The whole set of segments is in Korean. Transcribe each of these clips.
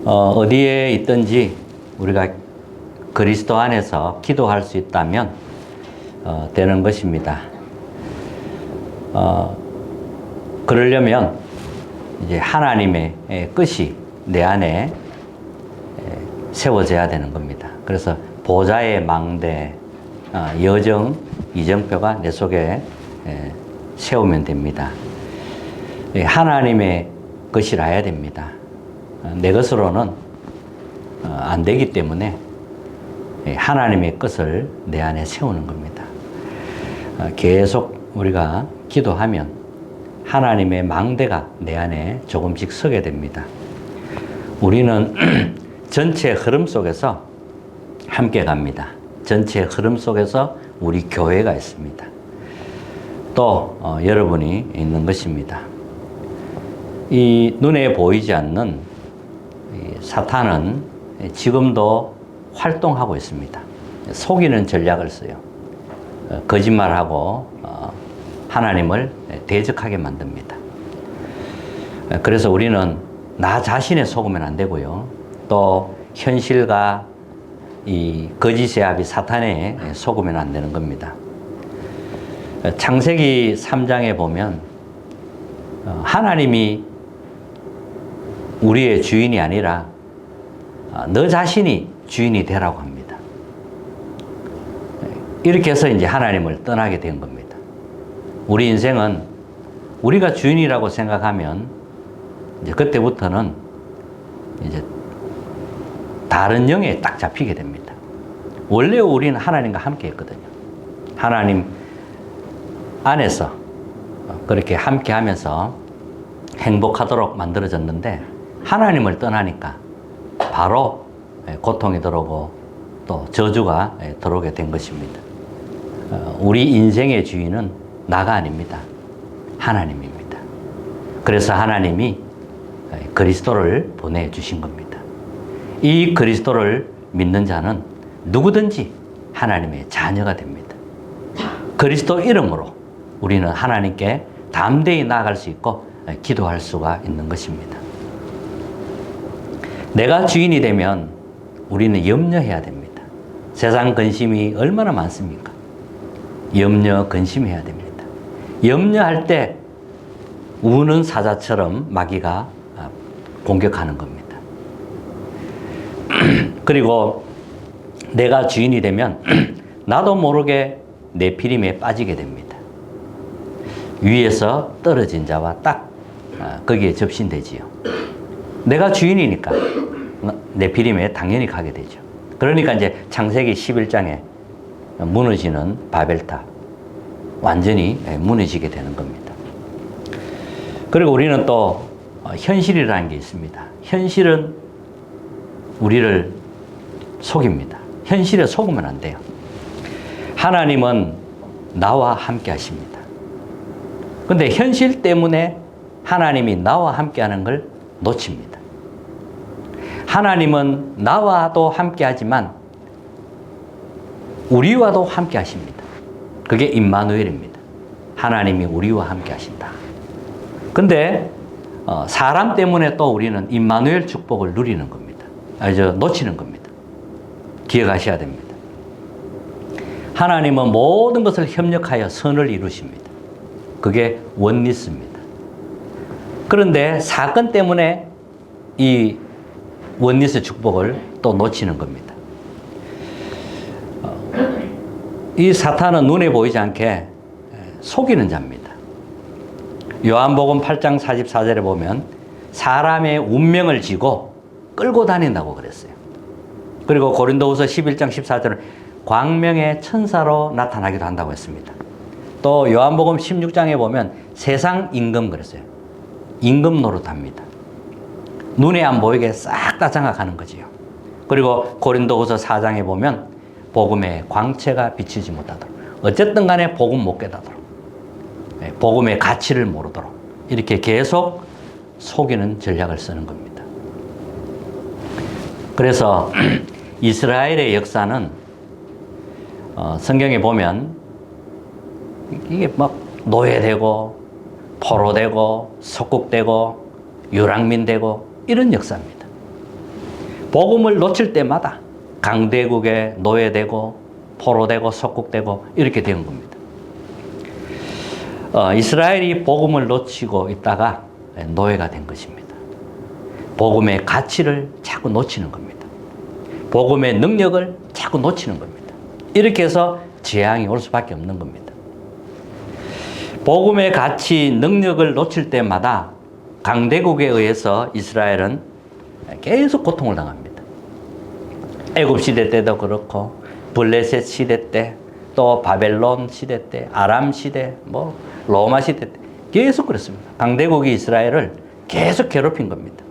어디에 있든지 우리가 그리스도 안에서 기도할 수 있다면 되는 것입니다. 그러려면 이제 하나님의 끝이 내 안에 세워져야 되는 겁니다. 그래서 보좌의 망대, 여정, 이정표가 내 속에 세우면 됩니다. 하나님의 것이라야 됩니다. 내 것으로는 안 되기 때문에 하나님의 것을 내 안에 세우는 겁니다. 계속 우리가 기도하면 하나님의 망대가 내 안에 조금씩 서게 됩니다. 우리는 전체 흐름 속에서 함께 갑니다. 전체 흐름 속에서 우리 교회가 있습니다. 또 여러분이 있는 것입니다. 이 눈에 보이지 않는 사탄은 지금도 활동하고 있습니다. 속이는 전략을 써요. 거짓말하고 하나님을 대적하게 만듭니다. 그래서 우리는 나 자신에 속으면 안 되고요. 또 현실과 이 거짓의 아비 사탄에 속으면 안 되는 겁니다. 창세기 3장에 보면 하나님이 우리의 주인이 아니라 너 자신이 주인이 되라고 합니다. 이렇게 해서 이제 하나님을 떠나게 된 겁니다. 우리 인생은 우리가 주인이라고 생각하면 이제 그때부터는 이제 다른 영에 딱 잡히게 됩니다. 원래 우리는 하나님과 함께 했거든요. 하나님 안에서 그렇게 함께 하면서 행복하도록 만들어졌는데 하나님을 떠나니까 바로 고통이 들어오고 또 저주가 들어오게 된 것입니다. 우리 인생의 주인은 나가 아닙니다. 하나님입니다. 그래서 하나님이 그리스도를 보내주신 겁니다. 이 그리스도를 믿는 자는 누구든지 하나님의 자녀가 됩니다. 그리스도 이름으로 우리는 하나님께 담대히 나아갈 수 있고 기도할 수가 있는 것입니다. 내가 주인이 되면 우리는 염려해야 됩니다. 세상 근심이 얼마나 많습니까? 염려, 근심해야 됩니다. 염려할 때 우는 사자처럼 마귀가 공격하는 겁니다. 그리고 내가 주인이 되면 나도 모르게 네피림에 빠지게 됩니다. 위에서 떨어진 자와 딱 거기에 접신되지요. 내가 주인이니까 네피림에 당연히 가게 되죠. 그러니까 이제 창세기 11장에 무너지는 바벨탑, 완전히 무너지게 되는 겁니다. 그리고 우리는 또 현실이라는 게 있습니다. 현실은 우리를 속입니다. 현실에 속으면 안 돼요. 하나님은 나와 함께 하십니다. 근데 현실 때문에 하나님이 나와 함께 하는 걸 놓칩니다. 하나님은 나와도 함께 하지만 우리와도 함께 하십니다. 그게 임마누엘입니다. 하나님이 우리와 함께 하신다. 근데 사람 때문에 또 우리는 임마누엘 축복을 누리는 겁니다. 놓치는 겁니다. 기억하셔야 됩니다. 하나님은 모든 것을 협력하여 선을 이루십니다. 그게 원리스입니다. 그런데 사건 때문에 이 원리스 축복을 또 놓치는 겁니다. 이 사탄은 눈에 보이지 않게 속이는 자입니다. 요한복음 8장 44절에 보면 사람의 운명을 지고 끌고 다닌다고 그랬어요. 그리고 고린도후서 11장 14절은 광명의 천사로 나타나기도 한다고 했습니다. 또 요한복음 16장에 보면 세상 임금 그랬어요. 임금 노릇합니다. 눈에 안 보이게 싹 다 장악하는 거지요. 그리고 고린도후서 4장에 보면 복음의 광채가 비치지 못하도록, 어쨌든 간에 복음 못 깨닫도록, 복음의 가치를 모르도록 이렇게 계속 속이는 전략을 쓰는 겁니다. 그래서 이스라엘의 역사는 성경에 보면 이게 막 노예되고 포로되고 속국되고 유랑민되고 이런 역사입니다. 복음을 놓칠 때마다 강대국에 노예되고 포로되고 속국되고 이렇게 된 겁니다. 이스라엘이 복음을 놓치고 있다가 노예가 된 것입니다. 복음의 가치를 자꾸 놓치는 겁니다. 복음의 능력을 자꾸 놓치는 겁니다. 이렇게 해서 재앙이 올 수밖에 없는 겁니다. 복음의 가치, 능력을 놓칠 때마다 강대국에 의해서 이스라엘은 계속 고통을 당합니다. 애굽 시대 때도 그렇고 블레셋 시대 때, 또 바벨론 시대 때, 아람 시대, 로마 시대 때 계속 그랬습니다. 강대국이 이스라엘을 계속 괴롭힌 겁니다.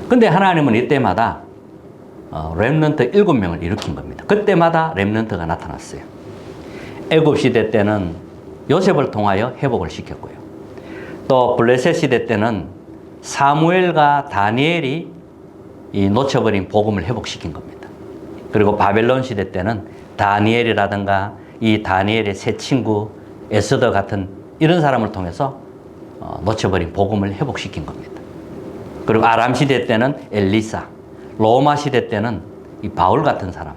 근데 하나님은 이때마다 렘넌트 7명을 일으킨 겁니다. 그때마다 렘넌트가 나타났어요. 애굽 시대 때는 요셉을 통하여 회복을 시켰고요. 또 블레셋 시대 때는 사무엘과 다니엘이 이 놓쳐버린 복음을 회복시킨 겁니다. 그리고 바벨론 시대 때는 다니엘이라든가 이 다니엘의 세 친구 에스더 같은 이런 사람을 통해서 놓쳐버린 복음을 회복시킨 겁니다. 그리고 아람 시대 때는 엘리사, 로마 시대 때는 이 바울 같은 사람,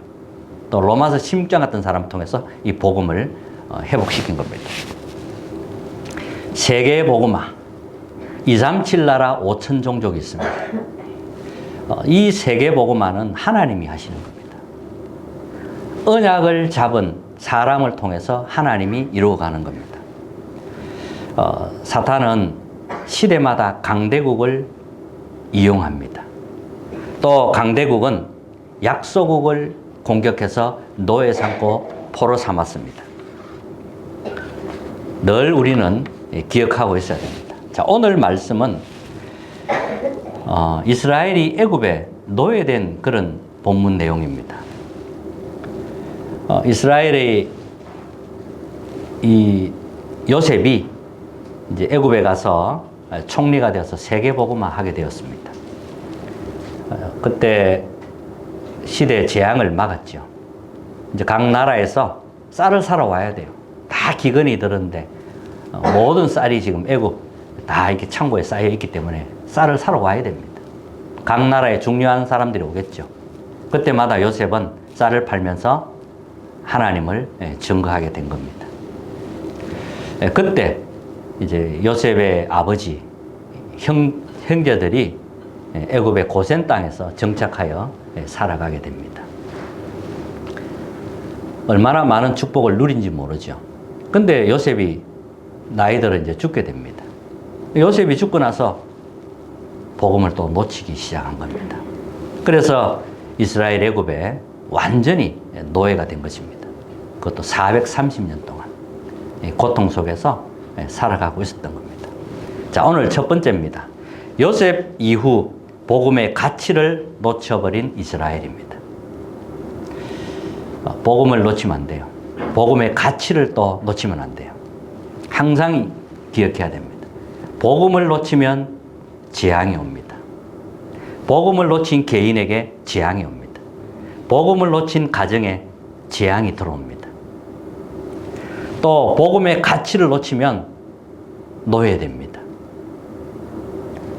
또 로마서 16장 같은 사람을 통해서 이 복음을 회복시킨 겁니다. 세계의 복음화, 237 나라 5천 종족이 있습니다. 이 세계 복음화는 하나님이 하시는 겁니다. 언약을 잡은 사람을 통해서 하나님이 이루어가는 겁니다. 사탄은 시대마다 강대국을 이용합니다. 또 강대국은 약소국을 공격해서 노예 삼고 포로 삼았습니다. 늘 우리는 기억하고 있어야 됩니다. 자, 오늘 말씀은 이스라엘이 애굽에 노예된 그런 본문 내용입니다. 이스라엘의 이 요셉이 이제 애굽에 가서 총리가 되어서 세계 복음화 하게 되었습니다. 그때 시대 재앙을 막았죠. 이제 각 나라에서 쌀을 사러 와야 돼요. 다 기근이 들었는데 모든 쌀이 지금 애굽 다 이렇게 창고에 쌓여 있기 때문에 쌀을 사러 와야 됩니다. 각 나라에 중요한 사람들이 오겠죠. 그때마다 요셉은 쌀을 팔면서 하나님을 증거하게 된 겁니다. 그때 이제 요셉의 아버지 형제들이 애굽의 고센 땅에서 정착하여 살아가게 됩니다. 얼마나 많은 축복을 누린지 모르죠. 근데 요셉이 나이 들어 이제 죽게 됩니다. 요셉이 죽고 나서 복음을 또 놓치기 시작한 겁니다. 그래서 이스라엘 애굽에 완전히 노예가 된 것입니다. 그것도 430년 동안 고통 속에서 살아가고 있었던 겁니다. 자, 오늘 첫 번째입니다. 요셉 이후 복음의 가치를 놓쳐버린 이스라엘입니다. 복음을 놓치면 안 돼요. 복음의 가치를 또 놓치면 안 돼요. 항상 기억해야 됩니다. 복음을 놓치면 재앙이 옵니다. 복음을 놓친 개인에게 재앙이 옵니다. 복음을 놓친 가정에 재앙이 들어옵니다. 또 복음의 가치를 놓치면 노예됩니다.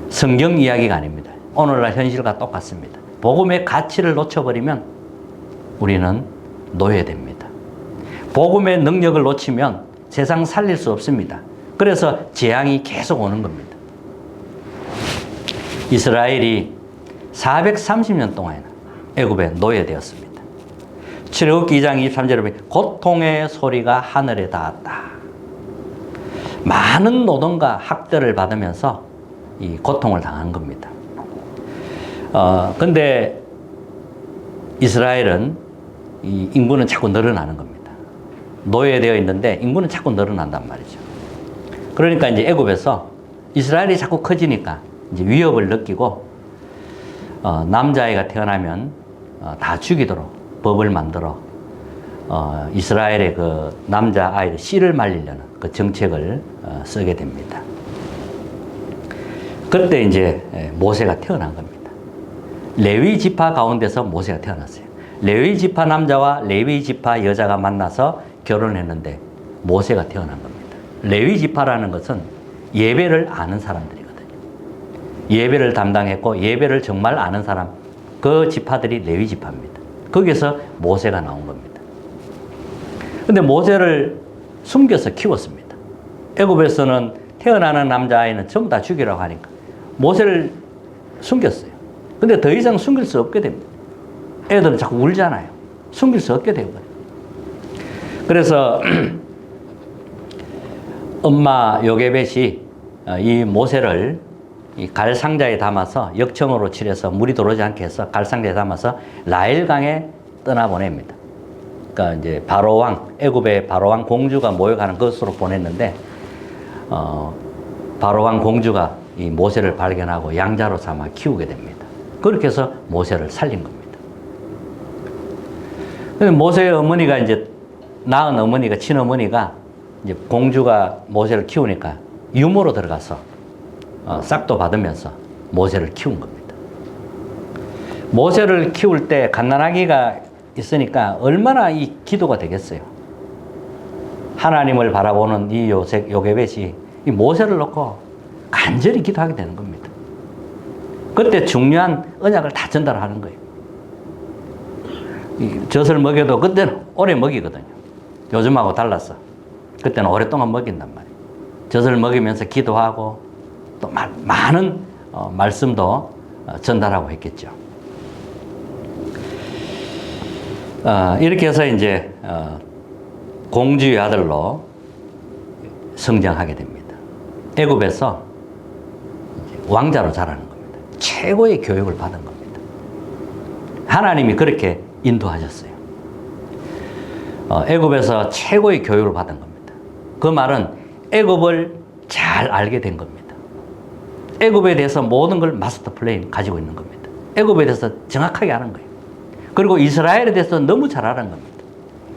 성경 이야기가 아닙니다. 오늘날 현실과 똑같습니다. 복음의 가치를 놓쳐버리면 우리는 노예됩니다. 복음의 능력을 놓치면 세상 살릴 수 없습니다. 그래서 재앙이 계속 오는 겁니다. 이스라엘이 430년 동안 애굽에 노예되었습니다. 출애굽기 2장 23절에 보면 고통의 소리가 하늘에 닿았다. 많은 노동과 학대를 받으면서 이 고통을 당한 겁니다. 근데 이스라엘은 이 인구는 자꾸 늘어나는 겁니다. 노예되어 있는데 인구는 자꾸 늘어난단 말이죠. 그러니까 이제 애굽에서 이스라엘이 자꾸 커지니까 이제 위협을 느끼고 남자아이가 태어나면 다 죽이도록 법을 만들어 이스라엘의 그 남자아이를 씨를 말리려는 그 정책을 쓰게 됩니다. 그때 이제 모세가 태어난 겁니다. 레위 지파 가운데서 모세가 태어났어요. 레위 지파 남자와 레위 지파 여자가 만나서 결혼했는데 모세가 태어난 겁니다. 레위 지파라는 것은 예배를 아는 사람들이거든요. 예배를 담당했고 예배를 정말 아는 사람, 그 지파들이 레위 지파입니다. 거기서 모세가 나온 겁니다. 근데 모세를 숨겨서 키웠습니다. 애굽에서는 태어나는 남자아이는 전부 다 죽이라고 하니까 모세를 숨겼어요. 근데 더 이상 숨길 수 없게 됩니다. 애들은 자꾸 울잖아요. 숨길 수 없게 되거든요. 그래서 엄마 요게벳이 이 모세를 이 갈상자에 담아서 역청으로 칠해서 물이 들어오지 않게 해서 갈상자에 담아서 라헬강에 떠나보냅니다. 그러니까 이제 바로왕, 애굽의 바로왕 공주가 모욕하는 것으로 보냈는데 바로왕 공주가 이 모세를 발견하고 양자로 삼아 키우게 됩니다. 그렇게 해서 모세를 살린 겁니다. 근데 모세의 어머니가 이제 낳은 어머니가 친어머니가 이제 공주가 모세를 키우니까 유모로 들어가서 싹도 받으면서 모세를 키운 겁니다. 모세를 키울 때 갓난아기가 있으니까 얼마나 이 기도가 되겠어요. 하나님을 바라보는 이 요게벳이 이 모세를 놓고 간절히 기도하게 되는 겁니다. 그때 중요한 언약을 다 전달하는 거예요. 이 젖을 먹여도 그때는 오래 먹이거든요. 요즘하고 달라서. 그때는 오랫동안 먹인단 말이에요. 젖을 먹이면서 기도하고 또 많은 말씀도 전달하고 했겠죠. 이렇게 해서 이제 공주의 아들로 성장하게 됩니다. 애굽에서 왕자로 자라는 겁니다. 최고의 교육을 받은 겁니다. 하나님이 그렇게 인도하셨어요. 애굽에서 최고의 교육을 받은 겁니다. 그 말은 애굽을 잘 알게 된 겁니다. 애굽에 대해서 모든 걸 마스터 플랜 가지고 있는 겁니다. 애굽에 대해서 정확하게 아는 거예요. 그리고 이스라엘에 대해서 너무 잘 아는 겁니다.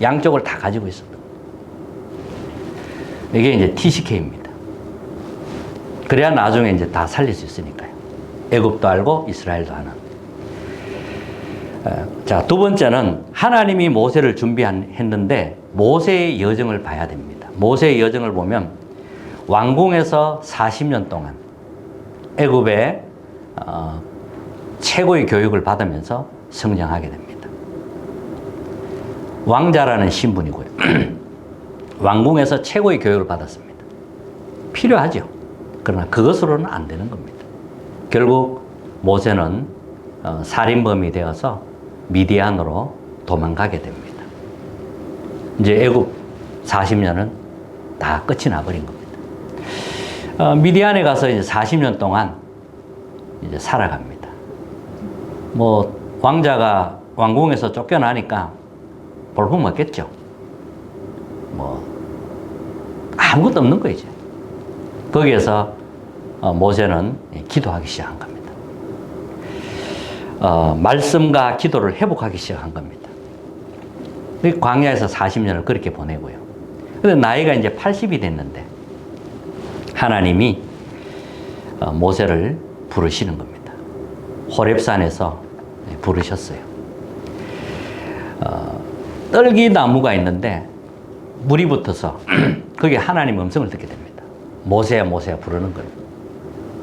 양쪽을 다 가지고 있었던 거예요. 이게 이제 TCK입니다. 그래야 나중에 이제 다 살릴 수 있으니까요. 애굽도 알고 이스라엘도 아는. 자, 두 번째는 하나님이 모세를 준비했는데 모세의 여정을 봐야 됩니다. 모세의 여정을 보면 왕궁에서 40년 동안 애굽의 최고의 교육을 받으면서 성장하게 됩니다. 왕자라는 신분이고요. 왕궁에서 최고의 교육을 받았습니다. 필요하죠. 그러나 그것으로는 안 되는 겁니다. 결국 모세는 살인범이 되어서 미디안으로 도망가게 됩니다. 이제 애굽 40년은 다 끝이 나버린 겁니다. 미디안에 가서 이제 40년 동안 이제 살아갑니다. 뭐 왕자가 왕궁에서 쫓겨나니까 볼품 없겠죠. 뭐 아무것도 없는 거예요, 이제. 거기에서 모세는 기도하기 시작한 겁니다. 말씀과 기도를 회복하기 시작한 겁니다. 광야에서 40년을 그렇게 보내고요. 근데 나이가 이제 80이 됐는데 하나님이 모세를 부르시는 겁니다. 호렙산에서 부르셨어요. 떨기 나무가 있는데 물이 붙어서 거기에 하나님 음성을 듣게 됩니다. 모세야 모세야 부르는 거예요.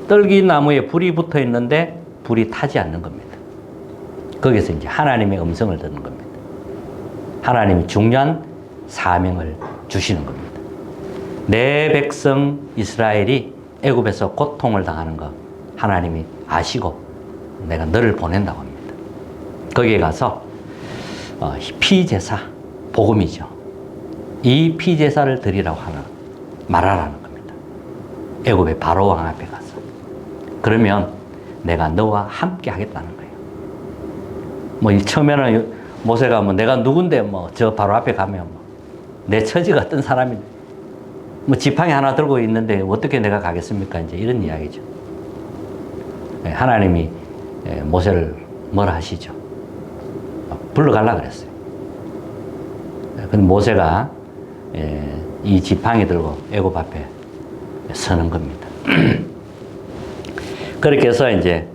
떨기 나무에 불이 붙어 있는데 불이 타지 않는 겁니다. 거기서 이제 하나님의 음성을 듣는 겁니다. 하나님이 중요한 사명을 주시는 겁니다. 내 백성 이스라엘이 애굽에서 고통을 당하는 거 하나님이 아시고 내가 너를 보낸다고 합니다. 거기에 가서 피제사, 복음이죠. 이 피제사를 드리라고 말하라는 겁니다. 애굽의 바로왕 앞에 가서. 그러면 내가 너와 함께 하겠다는 거예요. 뭐 처음에는 모세가 뭐 내가 누군데 뭐 저 바로 앞에 가면 뭐 내 처지가 어떤 사람인데 뭐 지팡이 하나 들고 있는데 어떻게 내가 가겠습니까? 이제 이런 이야기죠. 하나님이 모세를 뭐라 하시죠? 불러가려고 그랬어요. 근데 모세가 이 지팡이 들고 애굽 앞에 서는 겁니다. 그렇게 해서 이제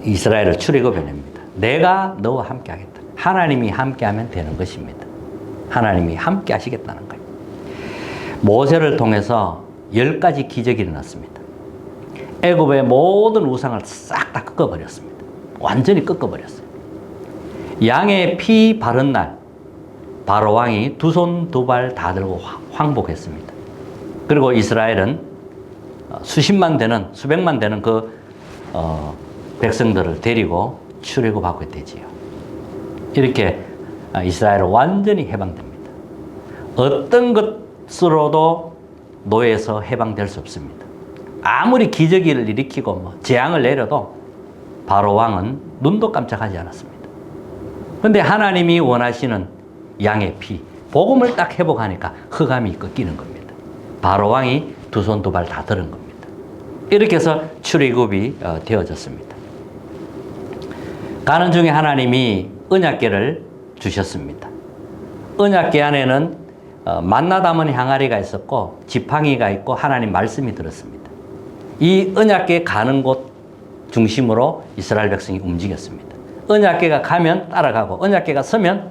이스라엘을 출애굽해냅니다. 내가 너와 함께 하겠다. 하나님이 함께하면 되는 것입니다. 하나님이 함께 하시겠다는 거예요. 모세를 통해서 10가지 기적이 일어났습니다. 애굽의 모든 우상을 싹 다 꺾어버렸습니다. 완전히 꺾어버렸어요. 양의 피 바른 날 바로 왕이 두 손 두 발 다 들고 황복했습니다. 그리고 이스라엘은 수십만 되는 수백만 되는 그 백성들을 데리고 출애굽하게 되지요. 이렇게 이스라엘은 완전히 해방됩니다. 어떤 것으로도 노예에서 해방될 수 없습니다. 아무리 기저귀를 일으키고 뭐 재앙을 내려도 바로 왕은 눈도 깜짝하지 않았습니다. 그런데 하나님이 원하시는 양의 피, 복음을 딱 회복하니까 흑암이 꺾이는 겁니다. 바로 왕이 두 손 두 발 다 들은 겁니다. 이렇게 해서 출애굽이 되어졌습니다. 가는 중에 하나님이 언약궤를 주셨습니다. 언약궤 안에는 만나 담은 항아리가 있었고 지팡이가 있고 하나님 말씀이 들었습니다. 이 언약궤 가는 곳 중심으로 이스라엘 백성이 움직였습니다. 언약궤가 가면 따라가고 언약궤가 서면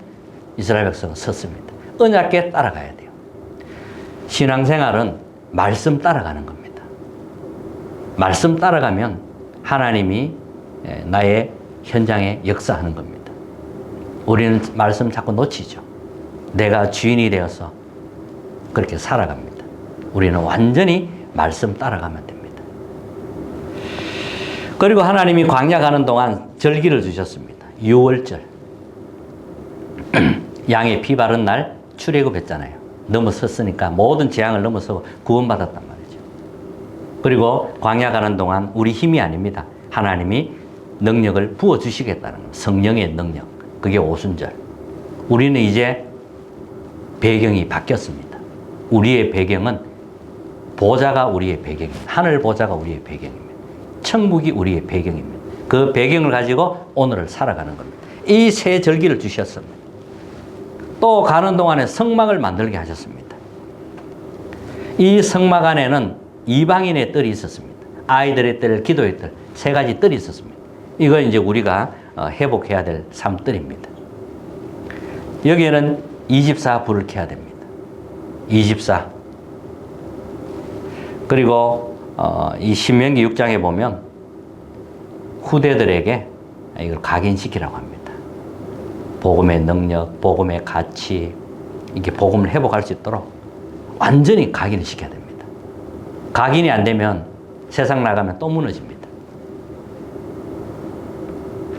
이스라엘 백성은 섰습니다. 언약궤 따라가야 돼요. 신앙생활은 말씀 따라가는 겁니다. 말씀 따라가면 하나님이 나의 현장에 역사하는 겁니다. 우리는 말씀 자꾸 놓치죠. 내가 주인이 되어서 그렇게 살아갑니다. 우리는 완전히 말씀 따라가면 됩니다. 그리고 하나님이 광야 가는 동안 절기를 주셨습니다. 6월절. 양의 피 바른 날 출애굽했잖아요. 넘어섰으니까 모든 재앙을 넘어서 구원받았단 말이죠. 그리고 광야 가는 동안 우리 힘이 아닙니다. 하나님이 능력을 부어주시겠다는 겁니다. 성령의 능력. 그게 오순절. 우리는 이제 배경이 바뀌었습니다. 우리의 배경은 보좌가 우리의 배경입니다. 하늘 보좌가 우리의 배경입니다. 천국이 우리의 배경입니다. 그 배경을 가지고 오늘을 살아가는 겁니다. 이 새 절기를 주셨습니다. 또 가는 동안에 성막을 만들게 하셨습니다. 이 성막 안에는 이방인의 뜰이 있었습니다. 아이들의 뜰, 기도의 뜰, 세 가지 뜰이 있었습니다. 이거 이제 우리가 회복해야 될 삶뜰입니다. 여기에는 24 불을 켜야 됩니다. 24. 그리고 이 신명기 6장에 보면 후대들에게 이걸 각인시키라고 합니다. 복음의 능력, 복음의 가치, 이게 복음을 회복할 수 있도록 완전히 각인을 시켜야 됩니다. 각인이 안 되면 세상 나가면 또 무너집니다.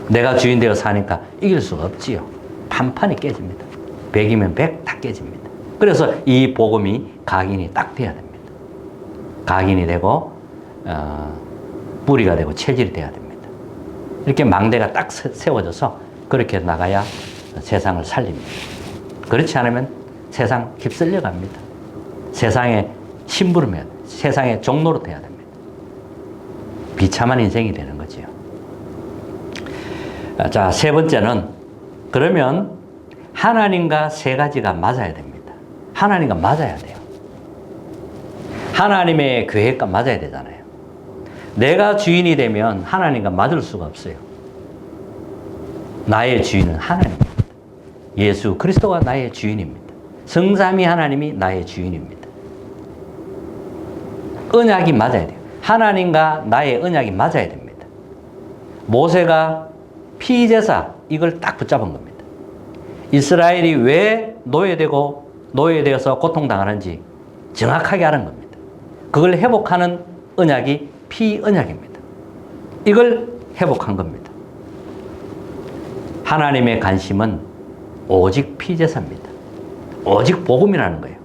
내가 주인 되어 사니까 이길 수가 없지요. 판판이 깨집니다. 100이면 100 다 깨집니다. 그래서 이 복음이 각인이 딱 돼야 됩니다. 각인이 되고 뿌리가 되고 체질이 돼야 됩니다. 이렇게 망대가 딱 세워져서 그렇게 나가야 세상을 살립니다. 그렇지 않으면 세상 휩쓸려 갑니다. 세상에 심부름해야 됩니다. 세상의 종노릇 해야 됩니다. 비참한 인생이 되는 거지요. 자, 세 번째는 그러면 하나님과 세 가지가 맞아야 됩니다. 하나님과 맞아야 돼요. 하나님의 계획과 맞아야 되잖아요. 내가 주인이 되면 하나님과 맞을 수가 없어요. 나의 주인은 하나님입니다. 예수 그리스도가 나의 주인입니다. 성삼위 하나님이 나의 주인입니다. 언약이 맞아야 돼요. 하나님과 나의 언약이 맞아야 됩니다. 모세가 피제사 이걸 딱 붙잡은 겁니다. 이스라엘이 왜 노예되어서 고통당하는지 정확하게 아는 겁니다. 그걸 회복하는 언약이 피언약입니다. 이걸 회복한 겁니다. 하나님의 관심은 오직 피제사입니다. 오직 복음이라는 거예요.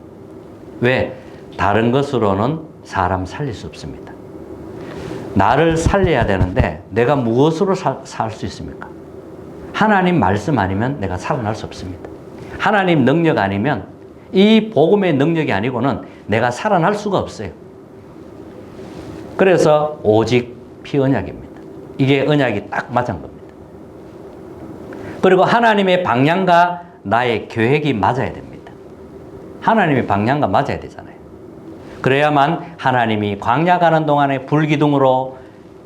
왜? 다른 것으로는 사람 살릴 수 없습니다. 나를 살려야 되는데 내가 무엇으로 살 수 있습니까? 하나님 말씀 아니면 내가 살아날 수 없습니다. 하나님 능력 아니면 이 복음의 능력이 아니고는 내가 살아날 수가 없어요. 그래서 오직 피언약입니다. 이게 언약이 딱 맞은 겁니다. 그리고 하나님의 방향과 나의 계획이 맞아야 됩니다. 하나님의 방향과 맞아야 되잖아요. 그래야만 하나님이 광야 가는 동안에 불기둥으로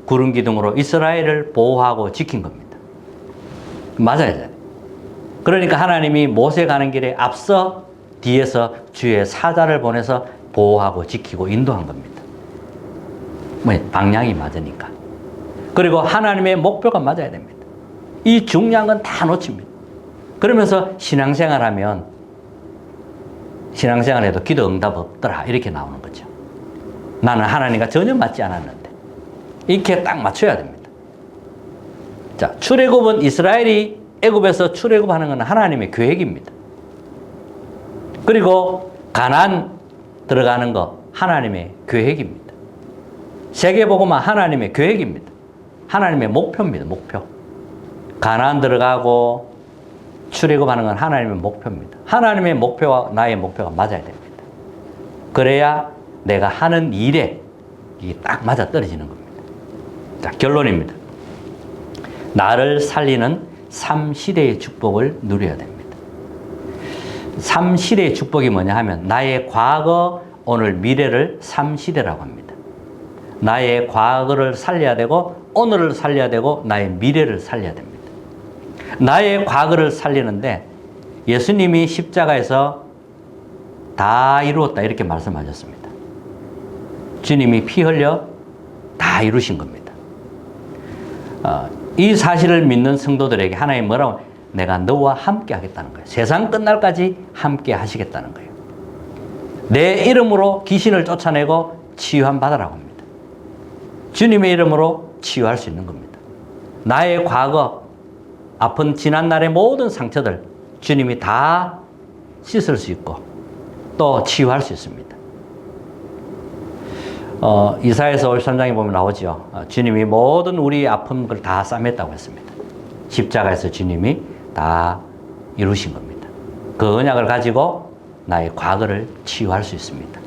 구름기둥으로 이스라엘을 보호하고 지킨 겁니다. 맞아야 돼요. 그러니까 하나님이 모세 가는 길에 앞서 뒤에서 주의 사자를 보내서 보호하고 지키고 인도한 겁니다. 방향이 맞으니까. 그리고 하나님의 목표가 맞아야 됩니다. 이 중요한 건 다 놓칩니다. 그러면서 신앙생활하면 신앙생활에도 기도 응답 없더라 이렇게 나오는 거죠. 나는 하나님과 전혀 맞지 않았는데 이렇게 딱 맞춰야 됩니다. 자, 출애굽은 이스라엘이 애굽에서 출애굽하는 것은 하나님의 계획입니다. 그리고 가나안 들어가는 거 하나님의 계획입니다. 세계복음화 하나님의 계획입니다. 하나님의 목표입니다. 목표. 가나안 들어가고 출애굽하는 건 하나님의 목표입니다. 하나님의 목표와 나의 목표가 맞아야 됩니다. 그래야 내가 하는 일에 이게 딱 맞아 떨어지는 겁니다. 자, 결론입니다. 나를 살리는 3시대의 축복을 누려야 됩니다. 3시대의 축복이 뭐냐 하면 나의 과거, 오늘, 미래를 3시대라고 합니다. 나의 과거를 살려야 되고 오늘을 살려야 되고 나의 미래를 살려야 됩니다. 나의 과거를 살리는데 예수님이 십자가에서 다 이루었다 이렇게 말씀하셨습니다. 주님이 피 흘려 다 이루신 겁니다. 이 사실을 믿는 성도들에게 하나님 뭐라고? 내가 너와 함께 하겠다는 거예요. 세상 끝날까지 함께 하시겠다는 거예요. 내 이름으로 귀신을 쫓아내고 치유함 받으라고 합니다. 주님의 이름으로 치유할 수 있는 겁니다. 나의 과거, 아픈 지난날의 모든 상처들 주님이 다 씻을 수 있고 또 치유할 수 있습니다. 이사야서 53장에 보면 나오죠. 주님이 모든 우리의 아픔을 다 싸맸다고 했습니다. 십자가에서 주님이 다 이루신 겁니다. 그 언약을 가지고 나의 과거를 치유할 수 있습니다.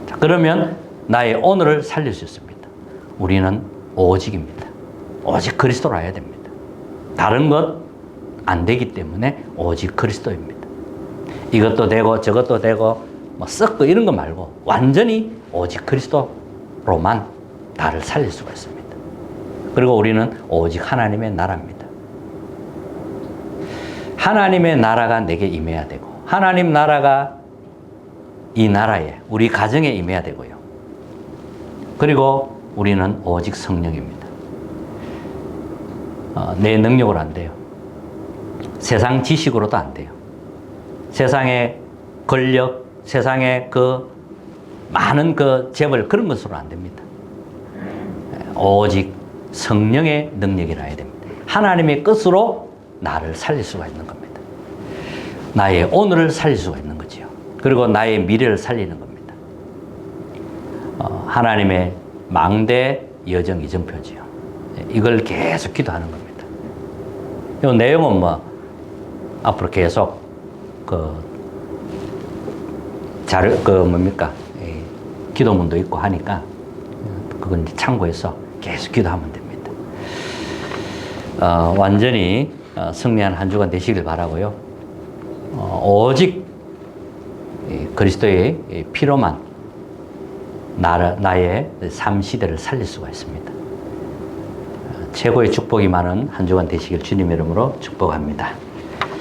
자, 그러면 나의 오늘을 살릴 수 있습니다. 우리는 오직입니다. 오직 그리스도로 해야 됩니다. 다른 것 안 되기 때문에 오직 그리스도입니다. 이것도 되고 저것도 되고 뭐 썩고 이런 거 말고 완전히 오직 그리스도로만 나를 살릴 수가 있습니다. 그리고 우리는 오직 하나님의 나라입니다. 하나님의 나라가 내게 임해야 되고 하나님 나라가 이 나라에 우리 가정에 임해야 되고요. 그리고 우리는 오직 성령입니다. 내 능력으로 안 돼요. 세상 지식으로도 안 돼요. 세상의 권력, 세상의 그 많은 그 재벌 그런 것으로 안 됩니다. 오직 성령의 능력이라 해야 됩니다. 하나님의 뜻으로 나를 살릴 수가 있는 겁니다. 나의 오늘을 살릴 수가 있는 거지요. 그리고 나의 미래를 살리는 겁니다. 하나님의 망대 여정 이정표지요. 이걸 계속 기도하는 겁니다. 이 내용은 뭐 앞으로 계속 기도문도 있고 하니까 그건 이제 참고해서 계속 기도하면 됩니다. 완전히 승리한 한 주간 되시길 바라고요. 오직 그리스도의 피로만 나의 삶 시대를 살릴 수가 있습니다. 최고의 축복이 많은 한 주간 되시길 주님의 이름으로 축복합니다.